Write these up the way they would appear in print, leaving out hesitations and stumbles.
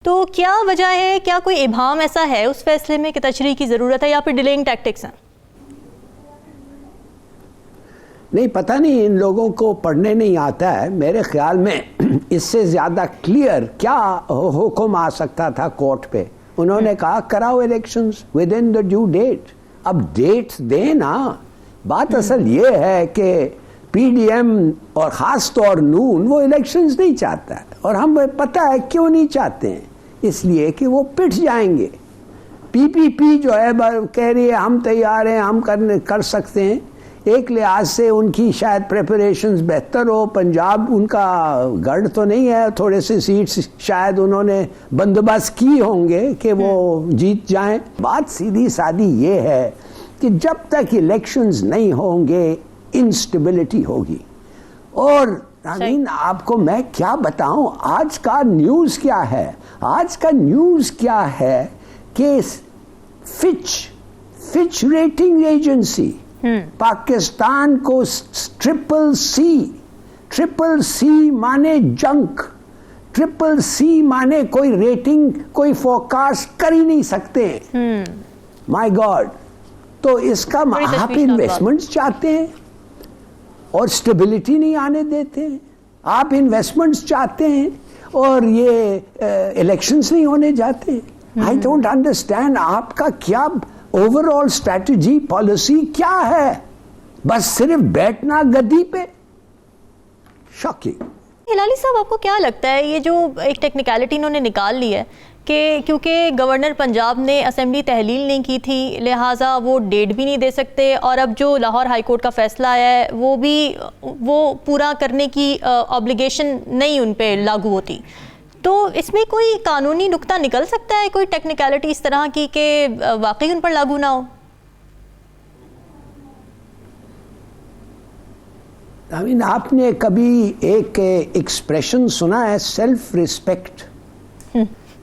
تو کیا وجہ ہے، کیا کوئی ابہام ایسا ہے اس فیصلے میں کہ تشریح کی ضرورت ہے یا پھر ڈیلینگ ٹیکٹکس ہیں؟ نہیں پتہ نہیں، ان لوگوں کو پڑھنے نہیں آتا ہے. میرے خیال میں اس سے زیادہ کلیئر کیا حکم آ سکتا تھا کورٹ پہ. انہوں نے کہا کراؤ elections with in the due date. اب ڈیٹس دیں نا. بات اصل یہ ہے کہ پی ڈی ایم اور خاص طور نون وہ الیکشنز نہیں چاہتا ہے، اور ہم پتہ ہے کیوں نہیں چاہتے ہیں. اس لیے کہ وہ پٹ جائیں گے. پی پی پی جو ہے کہہ رہی ہے ہم تیار ہیں، ہم کر سکتے ہیں. ایک لحاظ سے ان کی شاید پریپریشنز بہتر ہو. پنجاب ان کا گڑھ تو نہیں ہے، تھوڑے سے سیٹس شاید انہوں نے بندوبست کی ہوں گے کہ وہ جیت جائیں. بات سیدھی سادی یہ ہے کہ جب تک الیکشنز نہیں ہوں گے انسٹیبلٹی ہوگی. اور آپ کو میں کیا بتاؤں آج کا نیوز کیا ہے. آج کا نیوز کیا ہے کہ فچ ریٹنگ ایجنسی پاکستان کو ٹرپل سی مانے جنک، ٹرپل سی مانے کوئی ریٹنگ کوئی فورکاسٹ کر ہی نہیں سکتے. مائی گاڈ. تو اس کا آپ انویسٹمنٹس چاہتے ہیں اور سٹیبلٹی نہیں آنے دیتے ہیں. آپ انویسٹمنٹس چاہتے ہیں اور یہ الیکشنز نہیں ہونے جاتے. آئی ڈونٹ انڈرسٹینڈ آپ کا کیا اوور آل اسٹریٹجی پالیسی کیا ہے. بس صرف بیٹھنا گدی پہ. شاکنگ. ہلالی صاحب آپ کو کیا لگتا ہے یہ جو ایک ٹیکنیکلٹی انہوں نے نکال لی ہے کہ کیونکہ گورنر پنجاب نے اسمبلی تحلیل نہیں کی تھی لہٰذا وہ ڈیٹ بھی نہیں دے سکتے، اور اب جو لاہور ہائی کورٹ کا فیصلہ آیا ہے وہ پورا کرنے کی آبلیگیشن نہیں ان پہ لاگو ہوتی. تو اس میں کوئی قانونی نکتہ نکل سکتا ہے، کوئی ٹیکنیکلٹی اس طرح کی کہ واقعی ان پر لاگو نہ ہو؟ آپ نے کبھی ایک ایکسپریشن سنا ہے سیلف ریسپیکٹ؟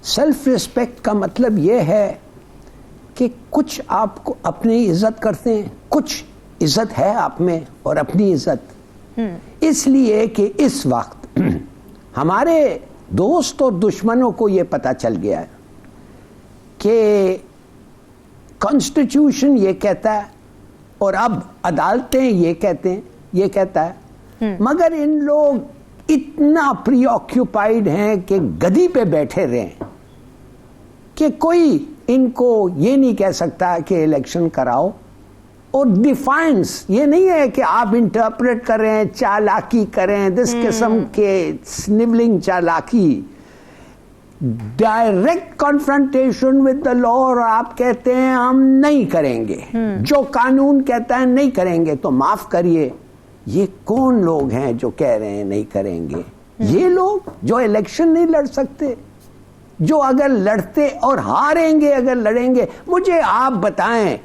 سیلف ریسپیکٹ کا مطلب یہ ہے کہ کچھ آپ کو اپنی عزت کرتے ہیں، کچھ عزت ہے آپ میں اور اپنی عزت. اس لیے کہ اس وقت ہمارے دوست اور دشمنوں کو یہ پتہ چل گیا ہے کہ کانسٹیٹیوشن یہ کہتا ہے اور اب عدالتیں یہ کہتا ہے. مگر ان لوگ اتنا پری آکیوپائیڈ ہیں کہ گدی پہ بیٹھے رہیں کہ کوئی ان کو یہ نہیں کہہ سکتا کہ الیکشن کراؤ. اور ڈیفائنس یہ نہیں ہے کہ آپ انٹرپریٹ کریں، چالاکی کریں، دس قسم کے سنیولنگ چالاکی. ڈائریکٹ کنفرنٹیشن ود دا لا. اور آپ کہتے ہیں ہم نہیں کریں گے، جو قانون کہتا ہے نہیں کریں گے. تو معاف کریے، یہ کون لوگ ہیں جو کہہ رہے ہیں نہیں کریں گے؟ یہ لوگ جو الیکشن نہیں لڑ سکتے، جو اگر لڑتے اور ہاریں گے اگر لڑیں گے. مجھے آپ بتائیں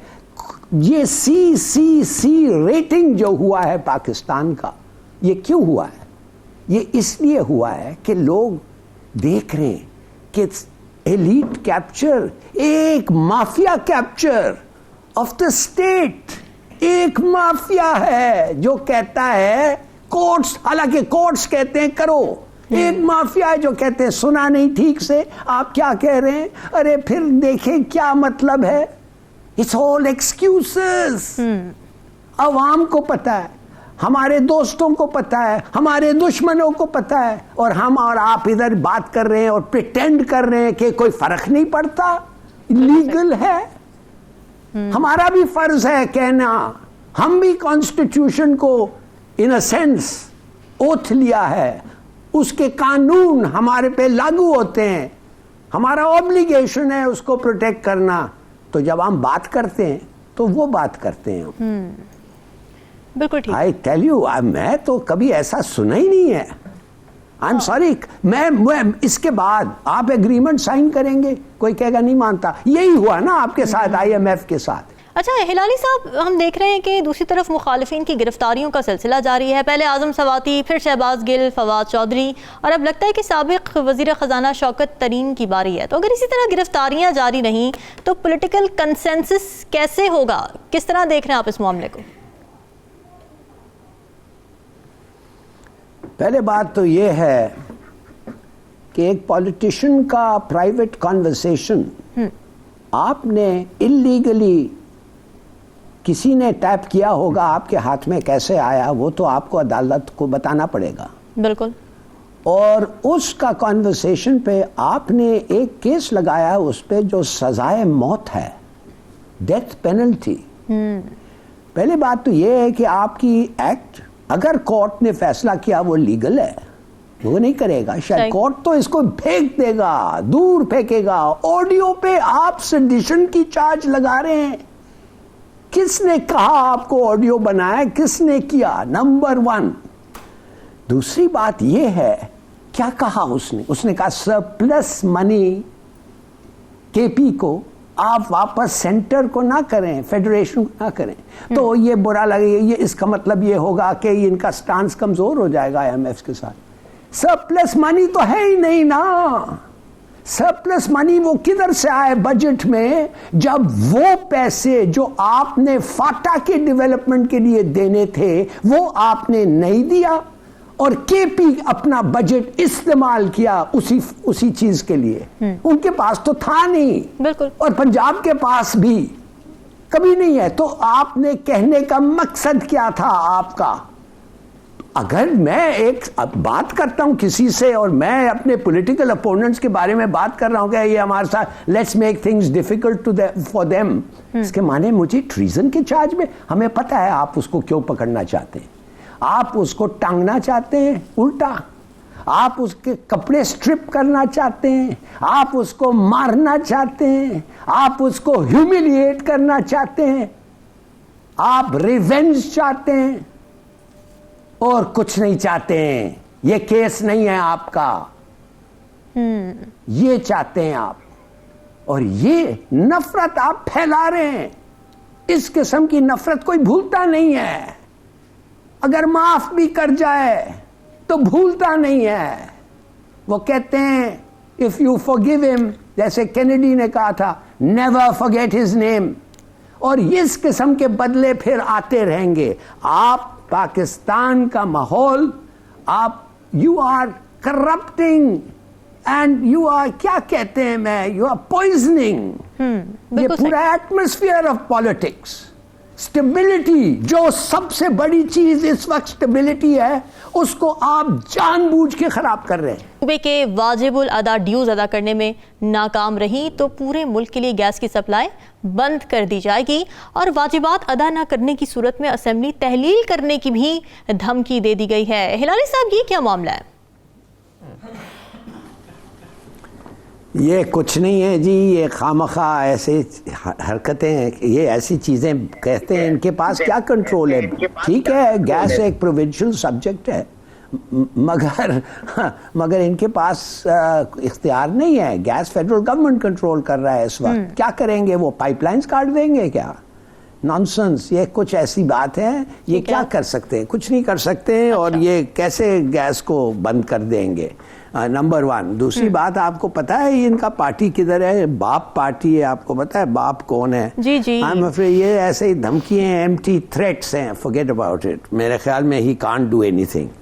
یہ سی ریٹنگ جو ہوا ہے پاکستان کا، یہ کیوں ہوا ہے؟ یہ اس لیے ہوا ہے کہ لوگ دیکھ رہے ہیں کہ ایلیٹ کیپچر، ایک mafia capture of the state. ایک مافیا ہے جو کہتا ہے کورٹس، حالانکہ کورٹس کہتے ہیں کرو. ایک مافیا ہے جو کہتے ہیں سنا نہیں ٹھیک سے، آپ کیا کہہ رہے ہیں، ارے پھر دیکھیں کیا مطلب ہے. It's all excuses. عوام کو پتا ہے، ہمارے دوستوں کو پتا ہے، ہمارے دشمنوں کو پتا ہے، اور ہم اور آپ ادھر بات کر رہے ہیں اور پریٹینڈ کر رہے ہیں کہ کوئی فرق نہیں پڑتا. لیگل ہے. ہمارا بھی فرض ہے کہنا. ہم بھی کانسٹیٹیوشن کو ان اے سینس اوتھ لیا ہے، اس کے قانون ہمارے پہ لاگو ہوتے ہیں، ہمارا اوبلیگیشن ہے اس کو پروٹیکٹ کرنا. تو جب ہم بات کرتے ہیں تو وہ بات کرتے ہیں. بالکل ٹھیک. آئی ٹیل یو، میں تو کبھی ایسا سنا ہی نہیں ہے. I am sorry. میں اس کے بعد آپ ایگریمنٹ سائن کریں گے، کوئی کہے گا نہیں مانتا. یہی ہوا نا آپ کے ساتھ IMF کے ساتھ. اچھا ہلالی صاحب، ہم دیکھ رہے ہیں کہ دوسری طرف مخالفین کی گرفتاریوں کا سلسلہ جاری ہے. پہلے اعظم سواتی، پھر شہباز گل، فواد چودھری، اور اب لگتا ہے کہ سابق وزیر خزانہ شوکت ترین کی باری ہے. تو اگر اسی طرح گرفتاریاں جاری رہیں تو پولیٹیکل کنسنسس کیسے ہوگا؟ کس طرح دیکھ رہے ہیں آپ اس معاملے کو؟ پہلے بات تو یہ ہے کہ ایک پولیٹیشین کا پرائیویٹ کانورسیشن آپ نے اللیگلی کسی نے ٹیپ کیا ہوگا آپ کے ہاتھ میں کیسے آیا وہ تو آپ کو عدالت کو بتانا پڑے گا. بالکل. اور اس کا کانورسیشن پہ آپ نے ایک کیس لگایا اس پہ جو سزائے موت ہے, ڈیتھ پینلٹی. پہلی بات تو یہ ہے کہ آپ کی ایکٹ اگر کورٹ نے فیصلہ کیا وہ لیگل ہے, وہ نہیں کرے گا شاید کورٹ تو اس کو پھینک دے گا, دور پھینکے گا. آڈیو پہ آپ سیڈیشن کی چارج لگا رہے ہیں. کس نے کہا آپ کو آڈیو بنایا, کس نے کیا؟ نمبر 1. دوسری بات یہ ہے کیا کہا اس نے کہا سرپلس منی کے پی کو آپ واپس سینٹر کو نہ کریں, فیڈریشن کو نہ کریں. تو یہ برا لگے, یہ اس کا مطلب یہ ہوگا کہ ان کا سٹانس کمزور ہو جائے گا آئی ایم ایف کے ساتھ. سرپلس منی تو ہے ہی نہیں نا. سرپلس منی وہ کدھر سے آئے بجٹ میں جب وہ پیسے جو آپ نے فاٹا کے ڈیولپمنٹ کے لیے دینے تھے وہ آپ نے نہیں دیا اور کے پی اپنا بجٹ استعمال کیا اسی چیز کے لیے. ان کے پاس تو تھا نہیں. بالکل. اور پنجاب کے پاس بھی کبھی نہیں ہے. تو آپ نے کہنے کا مقصد کیا تھا آپ کا؟ اگر میں ایک بات کرتا ہوں کسی سے اور میں اپنے پولیٹیکل اپوننٹس کے بارے میں بات کر رہا ہوں کہ یہ ہمارے ساتھ let's make things difficult for them, اس کے معنی مجھے ٹریزن کے چارج میں, ہمیں پتہ ہے آپ اس کو کیوں پکڑنا چاہتے ہیں. آپ اس کو ٹانگنا چاہتے ہیں الٹا, آپ اس کے کپڑے سٹرپ کرنا چاہتے ہیں, آپ اس کو مارنا چاہتے ہیں, آپ اس کو ہیوملیٹ کرنا چاہتے ہیں, آپ ریونج چاہتے ہیں اور کچھ نہیں چاہتے ہیں. یہ کیس نہیں ہے آپ کا, یہ چاہتے ہیں آپ. اور یہ نفرت آپ پھیلا رہے ہیں. اس قسم کی نفرت کوئی بھولتا نہیں ہے. اگر معاف بھی کر جائے تو بھولتا نہیں ہے. وہ کہتے ہیں if you forgive him, جیسے کینیڈی نے کہا تھا, never forget his name. اور اس قسم کے بدلے پھر آتے رہیں گے. آپ پاکستان کا ماحول آپ you are corrupting and you are کیا کہتے ہیں میں یو آر پوائزننگ یہ پورا ایٹماسفیئر آف پالیٹکس. اسٹیبلٹی جو سب سے بڑی چیز اس وقت اسٹیبلٹی ہے اس کو آپ جان بوجھ کے خراب کر رہے ہیں. صوبے کے واجب الادا ڈیوز ادا کرنے میں ناکام رہی تو پورے ملک کے لیے گیس کی سپلائی بند کر دی جائے گی اور واجبات ادا نہ کرنے کی صورت میں اسمبلی تحلیل کرنے کی بھی دھمکی دے دی گئی ہے. ہلالی صاحب یہ کیا معاملہ ہے؟ یہ کچھ نہیں ہے جی, یہ خامخواہ ایسے حرکتیں ہیں, یہ ایسی چیزیں کہتے ہیں. ان کے پاس کیا کنٹرول ہے؟ ٹھیک ہے گیس ایک پروونشل سبجیکٹ ہے مگر ان کے پاس اختیار نہیں ہے. گیس فیڈرل گورنمنٹ کنٹرول کر رہا ہے اس وقت. کیا کریں گے وہ پائپ لائنز کاٹ دیں گے کیا؟ نانسنس. یہ کچھ ایسی بات ہے, یہ کیا کر سکتے ہیں؟ کچھ نہیں کر سکتے. اور یہ کیسے گیس کو بند کر دیں گے؟ نمبر 1. دوسری بات آپ کو پتا ہے ان کا پارٹی کدھر ہے؟ باپ پارٹی ہے. آپ کو پتا ہے باپ کون ہے؟ جی جی. یہ ایسے ہی دھمکی ہیں, ایمٹی تھریٹس ہیں. forget about it. میرے خیال میں he can't do anything.